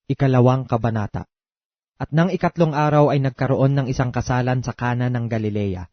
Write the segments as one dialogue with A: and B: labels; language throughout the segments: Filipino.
A: Ikalawang kabanata. At nang ikatlong araw ay nagkaroon ng isang kasalan sa Kana ng Galilea,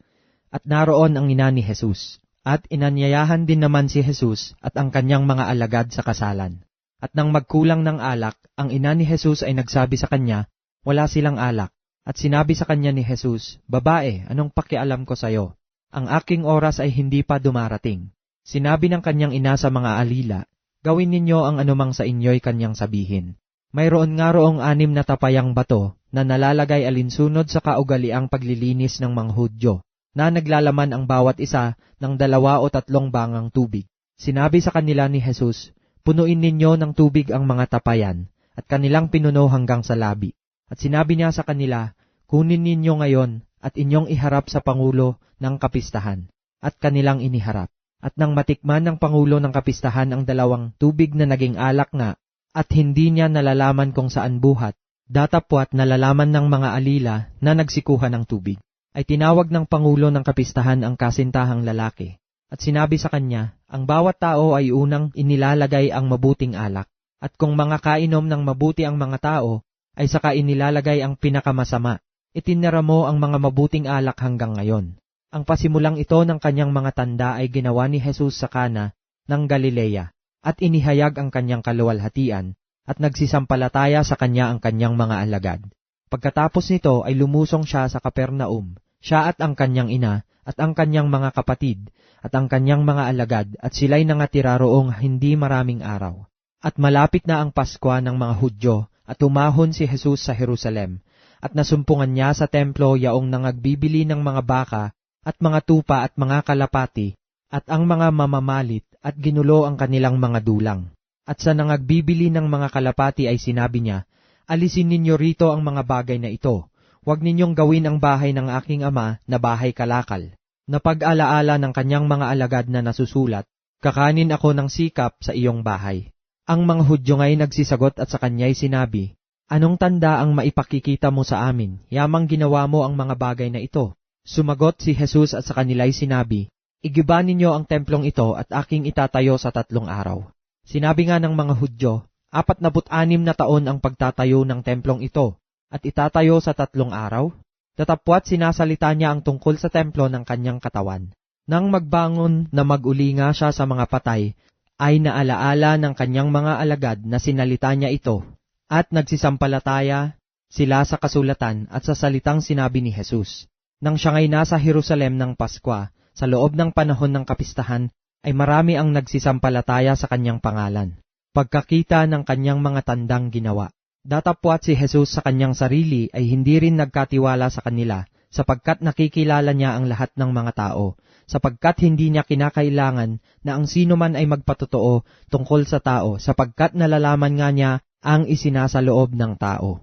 A: at naroon ang ina ni Jesus, at inanyayahan din naman si Jesus at ang kanyang mga alagad sa kasalan. At nang magkulang ng alak, ang ina ni Jesus ay nagsabi sa kanya, wala silang alak, at sinabi sa kanya ni Jesus, Babae, anong pakialam ko sayo? Ang aking oras ay hindi pa dumarating. Sinabi ng kanyang ina sa mga alila, Gawin ninyo ang anumang sa inyo'y kanyang sabihin. Mayroon nga roong 6 na tapayang bato na nalalagay alinsunod sa kaugaliang paglilinis ng mga Hudyo, na naglalaman ang bawat isa ng 2 o 3 bangang tubig. Sinabi sa kanila ni Jesus, Punuin ninyo ng tubig ang mga tapayan, at kanilang pinuno hanggang sa labi. At sinabi niya sa kanila, Kunin ninyo ngayon at inyong iharap sa Pangulo ng Kapistahan. At kanilang iniharap. At nang matikman ng Pangulo ng Kapistahan ang 2 tubig na naging alak nga, at hindi niya nalalaman kung saan buhat, datapwat nalalaman ng mga alila na nagsikuhan ng tubig, ay tinawag ng Pangulo ng Kapistahan ang kasintahang lalaki, at sinabi sa kanya, ang bawat tao ay unang inilalagay ang mabuting alak, at kung mga kainom ng mabuti ang mga tao, ay saka inilalagay ang pinakamasama. Itinira mo ang mga mabuting alak hanggang ngayon. Ang pasimulang ito ng kanyang mga tanda ay ginawa ni Jesus sa Kana ng Galilea, at inihayag ang kanyang kaluwalhatian, at nagsisampalataya sa kanya ang kanyang mga alagad. Pagkatapos nito ay lumusong siya sa Capernaum, siya at ang kanyang ina, at ang kanyang mga kapatid, at ang kanyang mga alagad, at sila'y nangatira roong hindi maraming araw. At malapit na ang Paskwa ng mga Hudyo, at umahon si Jesus sa Jerusalem, at nasumpungan niya sa templo yaong nangagbibili ng mga baka, at mga tupa at mga kalapati, at ang mga mamamalit, at ginulo ang kanilang mga dulang. At sa nangagbibili ng mga kalapati ay sinabi niya, Alisin ninyo rito ang mga bagay na ito. Huwag ninyong gawin ang bahay ng aking ama na bahay kalakal. Napag-alaala ng kanyang mga alagad na nasusulat, Kakanin ako ng sikap sa iyong bahay. Ang mga Hudyo nga'y nagsisagot at sa kanya'y sinabi, Anong tanda ang maipakikita mo sa amin? Yamang ginawa mo ang mga bagay na ito. Sumagot si Jesus at sa kanila'y sinabi, Igiba ninyo ang templong ito at aking itatayo sa 3 araw. Sinabi nga ng mga Hudyo, 46 na taon ang pagtatayo ng templong ito, at itatayo sa 3 araw? Datapwat sinasalita niya ang tungkol sa templo ng kanyang katawan. Nang magbangon na mag-uli nga siya sa mga patay, ay naalaala ng kanyang mga alagad na sinalita niya ito, at nagsisampalataya sila sa kasulatan at sa salitang sinabi ni Jesus. Nang siya nga'y nasa Jerusalem ng Paskwa, sa loob ng panahon ng kapistahan, ay marami ang nagsisampalataya sa kanyang pangalan, pagkakita ng kanyang mga tandang ginawa. Datapwat si Jesus sa kanyang sarili ay hindi rin nagkatiwala sa kanila, sapagkat nakikilala niya ang lahat ng mga tao, sapagkat hindi niya kinakailangan na ang sino man ay magpatotoo tungkol sa tao, sapagkat nalalaman nga niya ang isinasaloob ng tao.